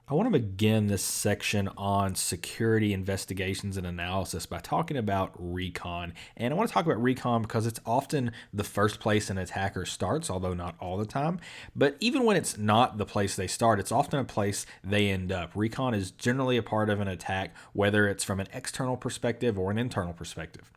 I want to begin this section on security investigations and analysis by talking about Recon. And I want to talk about Recon because it's often the first place an attacker starts, although not all the time. But even when it's not the place they start, it's often a place they end up. Recon is generally a part of an attack, whether it's from an external perspective or an internal perspective.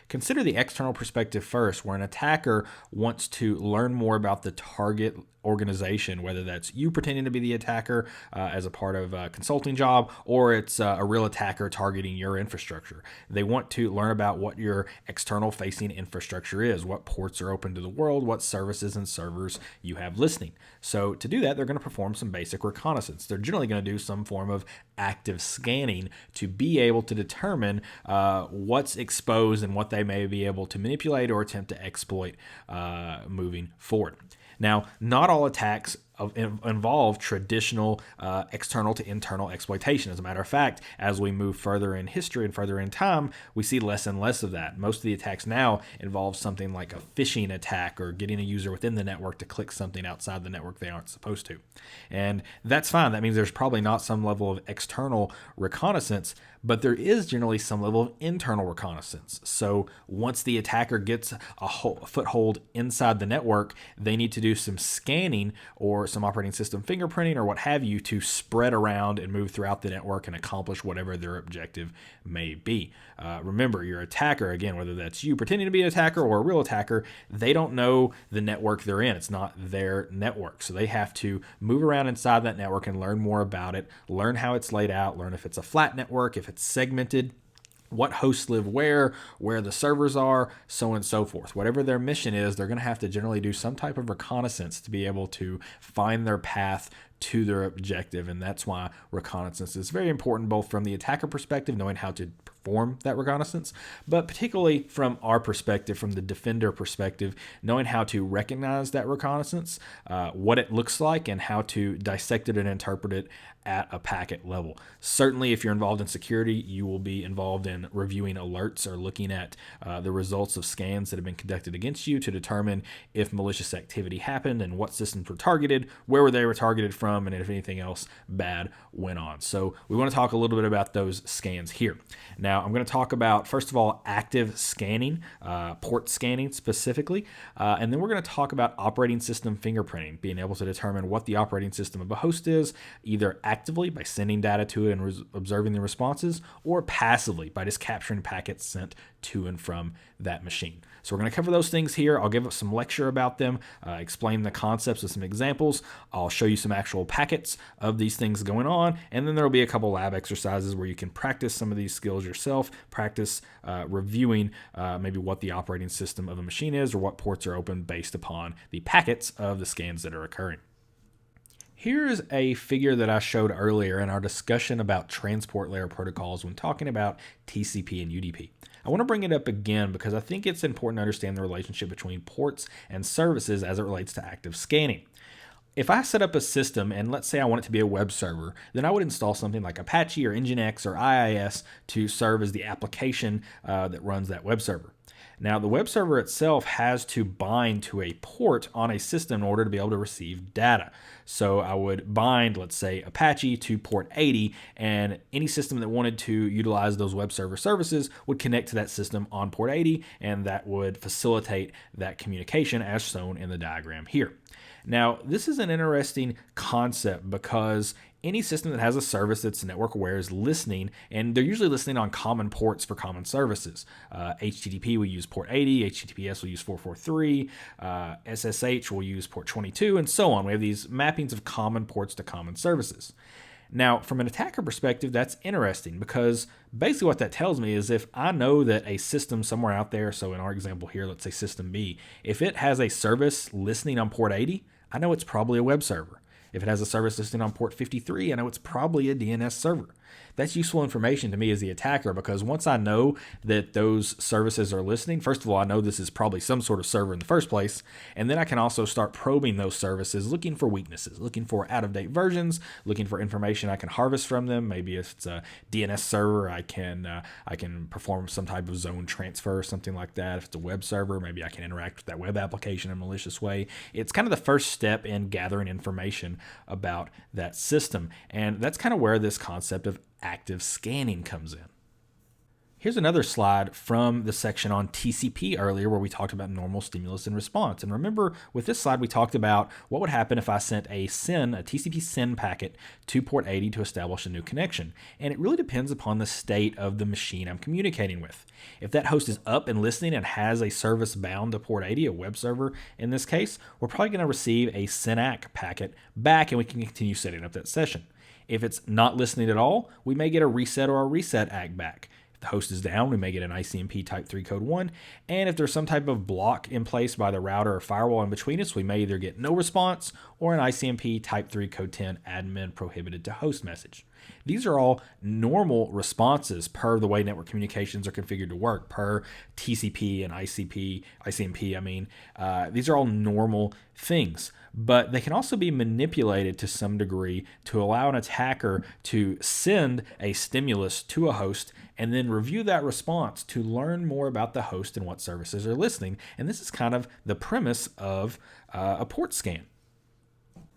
Consider the external perspective first, where an attacker wants to learn more about the target organization, whether that's you pretending to be the attacker as a part of a consulting job, or it's a real attacker targeting your infrastructure. They want to learn about what your external facing infrastructure is, what ports are open to the world, what services and servers you have listening. So to do that, they're going to perform some basic reconnaissance. They're generally going to do some form of active scanning to be able to determine what's exposed and what they may be able to manipulate or attempt to exploit moving forward. Now, not all attacks involve traditional external to internal exploitation. As a matter of fact, as we move further in history and further in time, we see less and less of that. Most of the attacks now involve something like a phishing attack or getting a user within the network to click something outside the network they aren't supposed to. And that's fine. That means there's probably not some level of external reconnaissance, but there is generally some level of internal reconnaissance. So once the attacker gets a foothold inside the network, they need to do some scanning or some operating system fingerprinting or what have you to spread around and move throughout the network and accomplish whatever their objective may be. Remember, your attacker, again, whether that's you pretending to be an attacker or a real attacker, they don't know the network they're in. It's not their network. So they have to move around inside that network and learn more about it, learn how it's laid out, learn if it's a flat network, if it's segmented, what hosts live where the servers are, so on and so forth. Whatever their mission is, they're going to have to generally do some type of reconnaissance to be able to find their path to their objective. And that's why reconnaissance is very important, both from the attacker perspective, knowing how to perform that reconnaissance, but particularly from our perspective, from the defender perspective, knowing how to recognize that reconnaissance, what it looks like, and how to dissect it and interpret it at a packet level. Certainly, if you're involved in security, you will be involved in reviewing alerts or looking at the results of scans that have been conducted against you to determine if malicious activity happened and what systems were targeted, where they were targeted from, and if anything else bad went on. So we want to talk a little bit about those scans here. Now, I'm going to talk about, first of all, active scanning, port scanning specifically, and then we're going to talk about operating system fingerprinting, being able to determine what the operating system of a host is, either actively by sending data to it and observing the responses, or passively by just capturing packets sent to and from that machine. So we're going to cover those things here. I'll give some lecture about them, explain the concepts with some examples. I'll show you some actual packets of these things going on, and then there will be a couple lab exercises where you can practice some of these skills yourself, practice reviewing maybe what the operating system of a machine is or what ports are open based upon the packets of the scans that are occurring. Here's a figure that I showed earlier in our discussion about transport layer protocols when talking about TCP and UDP. I want to bring it up again because I think it's important to understand the relationship between ports and services as it relates to active scanning. If I set up a system and let's say I want it to be a web server, then I would install something like Apache or Nginx or IIS to serve as the application that runs that web server. Now, the web server itself has to bind to a port on a system in order to be able to receive data. So I would bind, let's say, Apache to port 80, and any system that wanted to utilize those web server services would connect to that system on port 80, and that would facilitate that communication as shown in the diagram here. Now, this is an interesting concept because any system that has a service that's network aware is listening, and they're usually listening on common ports for common services. HTTP will use port 80, HTTPS will use 443, SSH will use port 22, and so on. We have these mappings of common ports to common services. Now, from an attacker perspective, that's interesting because basically what that tells me is if I know that a system somewhere out there, so in our example here, let's say system B, if it has a service listening on port 80, I know it's probably a web server. If it has a service listening on port 53, I know it's probably a DNS server. that's useful information to me as the attacker, because once I know that those services are listening, first of all, I know this is probably some sort of server in the first place, and then I can also start probing those services, looking for weaknesses, looking for out-of-date versions, looking for information I can harvest from them. Maybe if it's a DNS server, I can perform some type of zone transfer or something like that. If it's a web server, maybe I can interact with that web application in a malicious way. It's kind of the first step in gathering information about that system, and that's kind of where this concept of active scanning comes in. Here's another slide from the section on TCP earlier where we talked about normal stimulus and response. And remember, with this slide, we talked about what would happen if I sent a TCP SYN packet to port 80 to establish a new connection. And it really depends upon the state of the machine I'm communicating with. If that host is up and listening and has a service bound to port 80, a web server in this case, we're probably going to receive a SYN-ACK packet back and we can continue setting up that session. If it's not listening at all, we may get a reset or a reset ACK back. If the host is down, we may get an ICMP type 3 code 1. And if there's some type of block in place by the router or firewall in between us, we may either get no response or an ICMP type 3 code 10 admin prohibited to host message. These are all normal responses per the way network communications are configured to work, per TCP and ICMP. These are all normal things, but they can also be manipulated to some degree to allow an attacker to send a stimulus to a host and then review that response to learn more about the host and what services are listening. And this is kind of the premise of a port scan.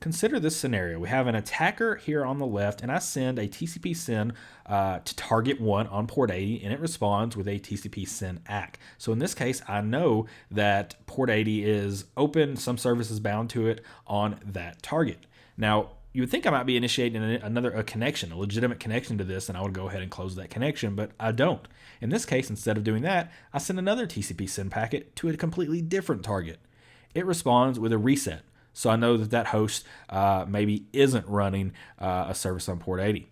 Consider this scenario. We have an attacker here on the left, and I send a TCP SYN to target 1 on port 80, and it responds with a TCP SYN ACK. So in this case, I know that port 80 is open, some service is bound to it on that target. Now, you would think I might be initiating a connection, a legitimate connection to this, and I would go ahead and close that connection, but I don't. In this case, instead of doing that, I send another TCP SYN packet to a completely different target. It responds with a reset. So I know that host maybe isn't running a service on port 80.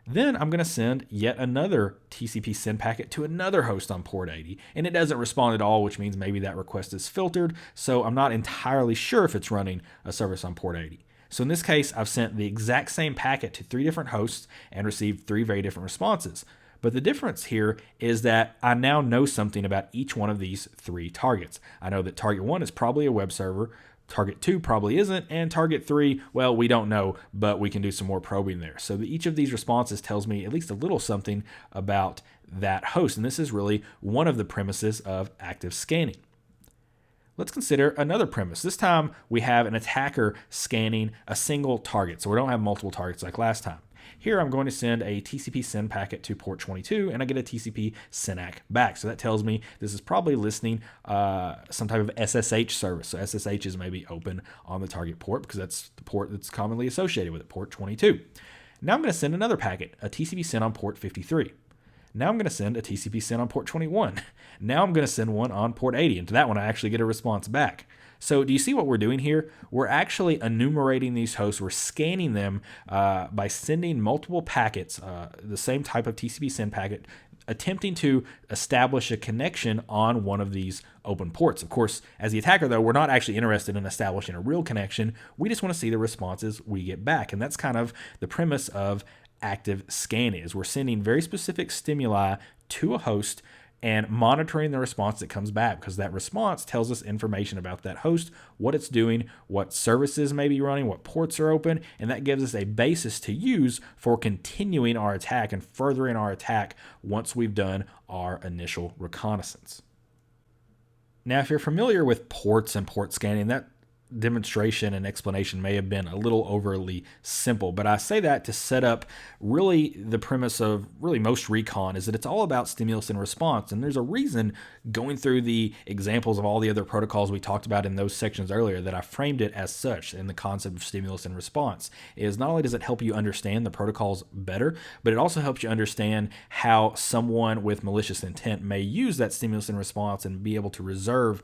Then I'm going to send yet another TCP SYN packet to another host on port 80, and it doesn't respond at all, which means maybe that request is filtered, so I'm not entirely sure if it's running a service on port 80. So in this case, I've sent the exact same packet to 3 different hosts and received 3 very different responses. But the difference here is that I now know something about each one of these 3 targets. I know that target 1 is probably a web server, target 2 probably isn't, and target 3, well, we don't know, but we can do some more probing there. So each of these responses tells me at least a little something about that host, and this is really one of the premises of active scanning. Let's consider another premise. This time we have an attacker scanning a single target, so we don't have multiple targets like last time. Here I'm going to send a TCP SYN packet to port 22, and I get a TCP SYN ACK back. So that tells me this is probably listening some type of SSH service. So SSH is maybe open on the target port because that's the port that's commonly associated with it, port 22. Now I'm going to send another packet, a TCP SYN on port 53. Now I'm going to send a TCP SYN on port 21. Now I'm going to send one on port 80, and to that one I actually get a response back. So do you see what we're doing here? We're actually enumerating these hosts. We're scanning them by sending multiple packets, the same type of TCP SYN packet, attempting to establish a connection on one of these open ports. Of course, as the attacker, though, we're not actually interested in establishing a real connection. We just want to see the responses we get back. And that's kind of the premise of active scanning, is we're sending very specific stimuli to a host and monitoring the response that comes back, because that response tells us information about that host, what it's doing, what services may be running, what ports are open, and that gives us a basis to use for continuing our attack and furthering our attack once we've done our initial reconnaissance. Now, if you're familiar with ports and port scanning, that demonstration and explanation may have been a little overly simple, but I say that to set up really the premise of really most recon is that it's all about stimulus and response. And there's a reason, going through the examples of all the other protocols we talked about in those sections earlier, that I framed it as such in the concept of stimulus and response. Is not only does it help you understand the protocols better, but it also helps you understand how someone with malicious intent may use that stimulus and response and be able to observe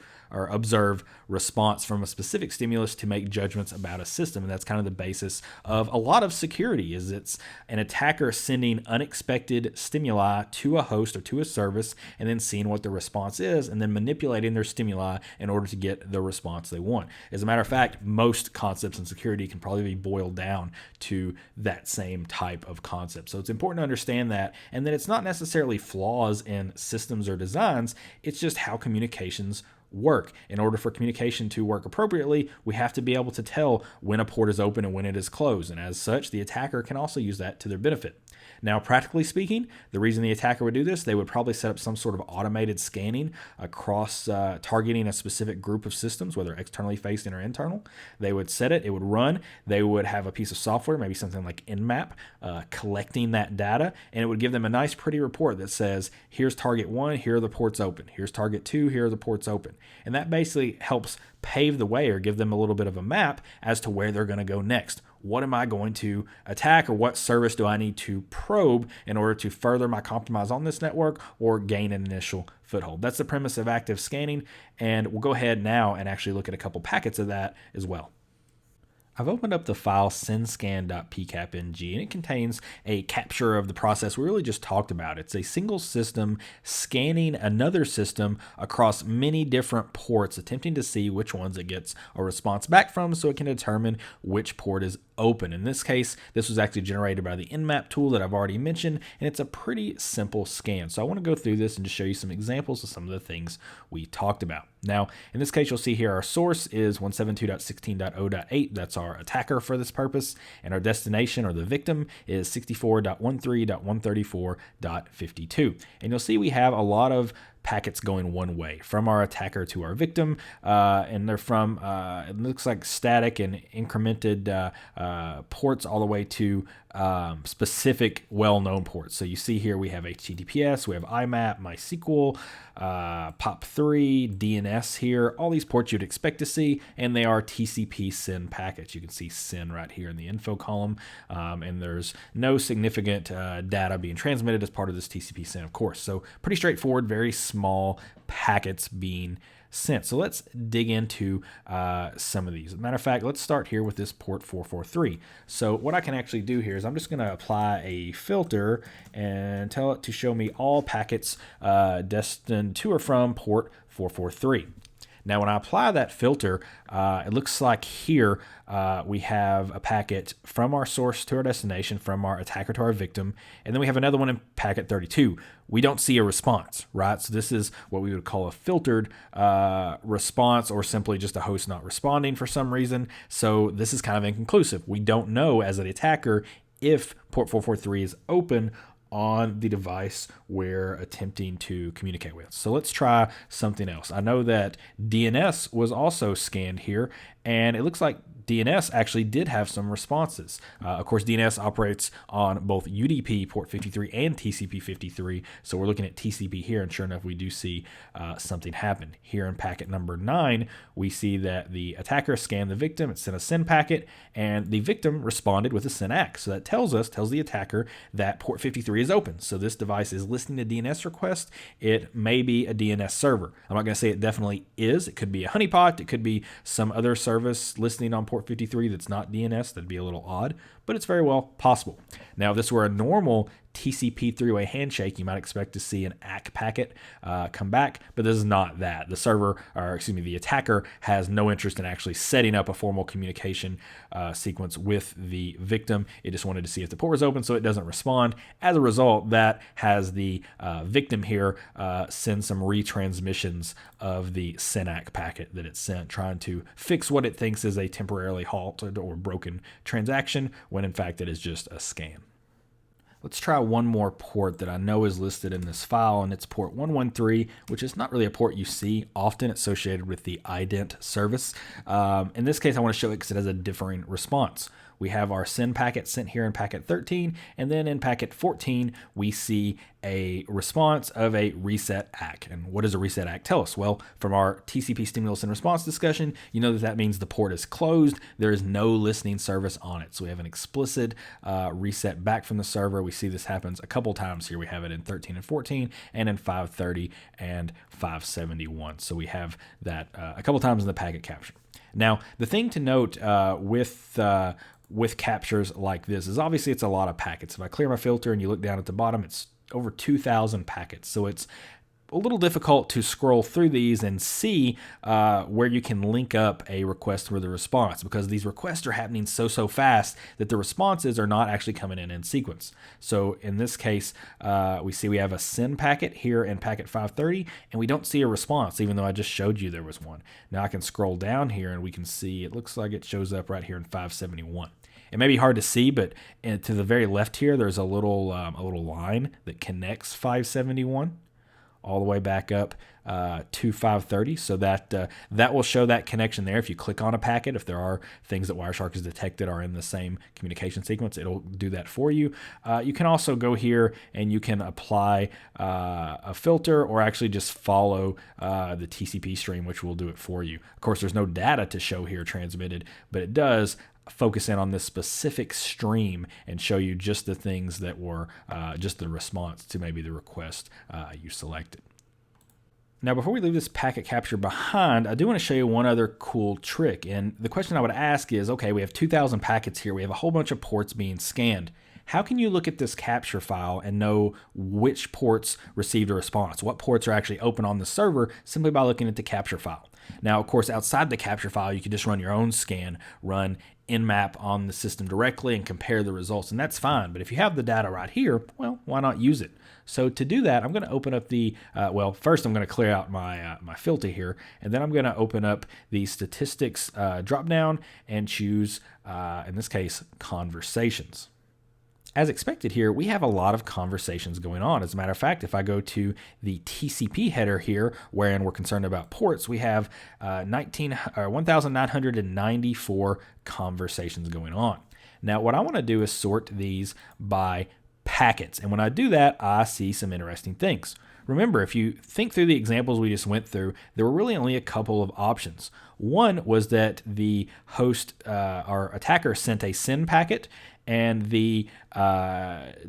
response from a specific stimulus to make judgments about a system. And that's kind of the basis of a lot of security, is it's an attacker sending unexpected stimuli to a host or to a service and then seeing what the response is and then manipulating their stimuli in order to get the response they want. As a matter of fact, most concepts in security can probably be boiled down to that same type of concept. So it's important to understand that, and that it's not necessarily flaws in systems or designs, it's just how communications work. In order for communication to work appropriately, we have to be able to tell when a port is open and when it is closed, and as such, the attacker can also use that to their benefit. Now, practically speaking, the reason the attacker would do this, they would probably set up some sort of automated scanning across targeting a specific group of systems, whether externally facing or internal. They would set it, it would run, they would have a piece of software, maybe something like Nmap, collecting that data, and it would give them a nice pretty report that says, here's target 1, here are the ports open, here's target 2, here are the ports open. And that basically helps pave the way or give them a little bit of a map as to where they're going to go next. What am I going to attack, or what service do I need to probe in order to further my compromise on this network or gain an initial foothold? That's the premise of active scanning, and we'll go ahead now and actually look at a couple packets of that as well. I've opened up the file synscan.pcapng, and it contains a capture of the process we really just talked about. It's a single system scanning another system across many different ports, attempting to see which ones it gets a response back from so it can determine which port is open. In this case, this was actually generated by the Nmap tool that I've already mentioned, and it's a pretty simple scan. So I want to go through this and just show you some examples of some of the things we talked about. Now, in this case, you'll see here our source is 172.16.0.8. That's our attacker for this purpose. And our destination, or the victim, is 64.13.134.52. And you'll see we have a lot of packets going one way from our attacker to our victim, and they're from it looks like static and incremented ports all the way to specific well-known ports. So you see here we have HTTPS, we have IMAP, MySQL, POP3, DNS here, all these ports you'd expect to see, and they are TCP SYN packets. You can see SYN right here in the info column, and there's no significant data being transmitted as part of this TCP SYN, of course. So pretty straightforward, very small packets being sent. So let's dig into some of these. As a matter of fact, let's start here with this port 443. So what I can actually do here is I'm just going to apply a filter and tell it to show me all packets destined to or from port 443. Now, when I apply that filter, it looks like here we have a packet from our source to our destination, from our attacker to our victim, and then we have another one in packet 32. We don't see a response, right? So this is what we would call a filtered response, or simply just a host not responding for some reason. So this is kind of inconclusive. We don't know as an attacker if port 443 is open on the device we're attempting to communicate with. So let's try something else. I know that DNS was also scanned here, and it looks like DNS actually did have some responses. Of course, DNS operates on both UDP port 53 and TCP 53. So we're looking at TCP here, and sure enough, we do see something happen. Here in packet number 9, we see that the attacker scanned the victim, it sent a SYN packet, and the victim responded with a SYN ACK. So that tells the attacker that port 53 is open. So this device is listening to DNS requests. It may be a DNS server. I'm not going to say it definitely is. It could be a honeypot. It could be some other service listening on port 53 that's not DNS. That'd be a little odd, but it's very well possible. Now, if this were a normal TCP three-way handshake, you might expect to see an ACK packet come back, but this is not that. The attacker has no interest in actually setting up a formal communication sequence with the victim. It just wanted to see if the port was open, so it doesn't respond. As a result, that has the victim here send some retransmissions of the SYN-ACK packet that it sent, trying to fix what it thinks is a temporarily halted or broken transaction, when in fact it is just a scam. Let's try one more port that I know is listed in this file, and it's port 113, which is not really a port you see often associated with the ident service. In this case, I want to show it because it has a differing response. We have our SYN packet sent here in packet 13, and then in packet 14, we see a response of a reset ACK. And what does a reset ACK tell us? Well, from our TCP stimulus and response discussion, you know that means the port is closed. There is no listening service on it. So we have an explicit reset back from the server. We see this happens a couple times here. We have it in 13 and 14, and in 530 and 571. So we have that a couple times in the packet capture. Now, the thing to note with captures like this is obviously it's a lot of packets. If I clear my filter and you look down at the bottom, it's over 2,000 packets. So it's a little difficult to scroll through these and see where you can link up a request with a response, because these requests are happening so fast that the responses are not actually coming in sequence. So in this case, we see we have a send packet here in packet 530, and we don't see a response, even though I just showed you there was one. Now I can scroll down here and we can see it looks like it shows up right here in 571. It may be hard to see, but to the very left here, there's a little line that connects 571 all the way back up to 530. So that will show that connection there. If you click on a packet, if there are things that Wireshark has detected are in the same communication sequence, it'll do that for you. You can also go here and you can apply a filter, or actually just follow the TCP stream, which will do it for you. Of course, there's no data to show here transmitted, but it does focus in on this specific stream and show you just the things that were just the response to maybe the request you selected. Now, before we leave this packet capture behind, I do want to show you one other cool trick. And the question I would ask is, okay, we have 2,000 packets here. We have a whole bunch of ports being scanned. How can you look at this capture file and know which ports received a response? What ports are actually open on the server simply by looking at the capture file? Now, of course, outside the capture file, you can just run your own scan, run nmap on the system directly and compare the results, and that's fine. But if you have the data right here, well, why not use it? So to do that, I'm going to open up the, first I'm going to clear out my filter here, and then I'm going to open up the statistics drop down and choose, in this case, conversations. As expected here, we have a lot of conversations going on. As a matter of fact, if I go to the TCP header here, wherein we're concerned about ports, we have 1,994 conversations going on. Now, what I want to do is sort these by packets. And when I do that, I see some interesting things. Remember, if you think through the examples we just went through, there were really only a couple of options. One was that the host or attacker sent a send packet, and the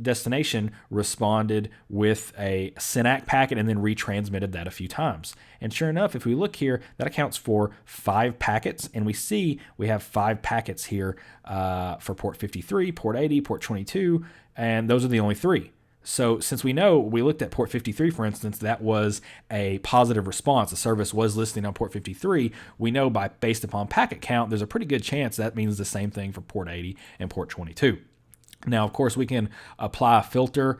destination responded with a SYNAC packet and then retransmitted that a few times. And sure enough, if we look here, that accounts for 5 packets, and we see we have 5 packets here for port 53, port 80, port 22, and those are the only 3. So since we know, we looked at port 53, for instance, that was a positive response. The service was listening on port 53. We know based upon packet count, there's a pretty good chance that means the same thing for port 80 and port 22. Now, of course, we can apply a filter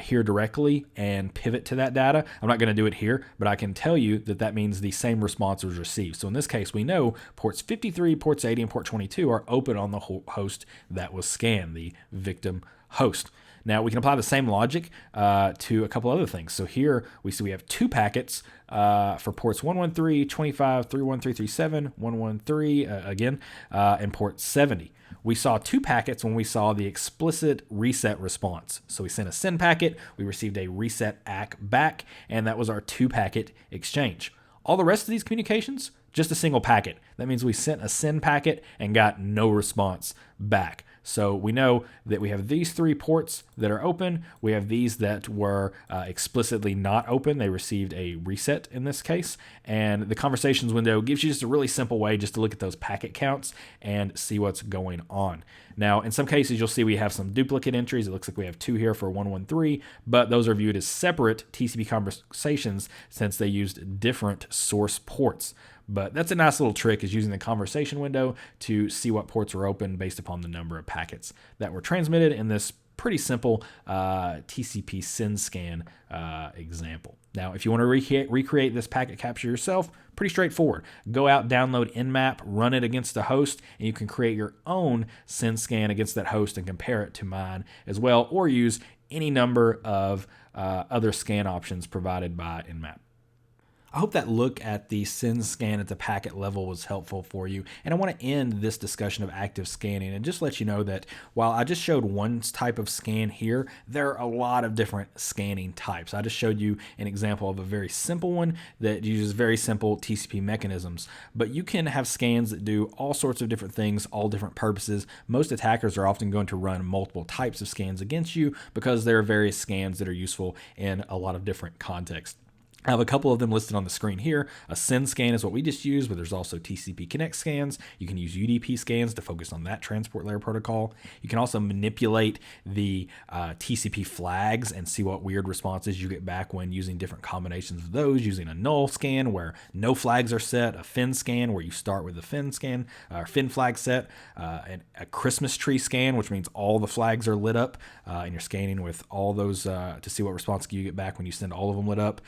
here directly and pivot to that data. I'm not going to do it here, but I can tell you that that means the same response was received. So in this case, we know ports 53, ports 80, and port 22 are open on the host that was scanned, the victim host. Now, we can apply the same logic to a couple other things. So here we see we have 2 packets for ports 113, 25, 31337, 113 again, and port 70. We saw 2 packets when we saw the explicit reset response. So we sent a send packet, we received a reset ACK back, and that was our 2-packet exchange. All the rest of these communications, just a single packet. That means we sent a send packet and got no response back. So we know that we have these 3 ports that are open. We have these that were explicitly not open. They received a reset in this case. And the conversations window gives you just a really simple way just to look at those packet counts and see what's going on. Now, in some cases, you'll see we have some duplicate entries. It looks like we have 2 here for 113, but those are viewed as separate TCP conversations since they used different source ports. But that's a nice little trick, is using the conversation window to see what ports are open based upon the number of packets that were transmitted in this pretty simple TCP send scan example. Now, if you want to recreate this packet capture yourself, pretty straightforward. Go out, download Nmap, run it against a host, and you can create your own send scan against that host and compare it to mine as well, or use any number of other scan options provided by Nmap. I hope that look at the send scan at the packet level was helpful for you. And I want to end this discussion of active scanning and just let you know that while I just showed one type of scan here, there are a lot of different scanning types. I just showed you an example of a very simple one that uses very simple TCP mechanisms. But you can have scans that do all sorts of different things, all different purposes. Most attackers are often going to run multiple types of scans against you because there are various scans that are useful in a lot of different contexts. I have a couple of them listed on the screen here. A send scan is what we just used, but there's also TCP connect scans. You can use UDP scans to focus on that transport layer protocol. You can also manipulate the TCP flags and see what weird responses you get back when using different combinations of those, using a null scan where no flags are set, a fin scan where you start with a fin scan or fin flag set, and a Christmas tree scan, which means all the flags are lit up, and you're scanning with all those to see what response you get back when you send all of them lit up.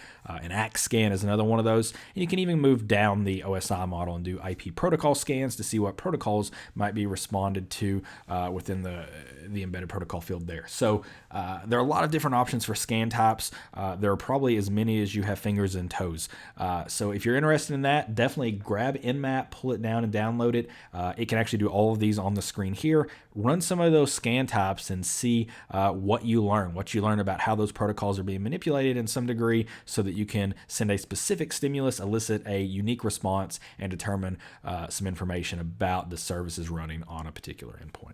An ACK scan is another one of those. And you can even move down the OSI model and do IP protocol scans to see what protocols might be responded to within the embedded protocol field there. So there are a lot of different options for scan types. There are probably as many as you have fingers and toes. So if you're interested in that, definitely grab Nmap, pull it down and download it. It can actually do all of these on the screen here. Run some of those scan types and see what you learn about how those protocols are being manipulated in some degree so that you can send a specific stimulus, elicit a unique response, and determine some information about the services running on a particular endpoint.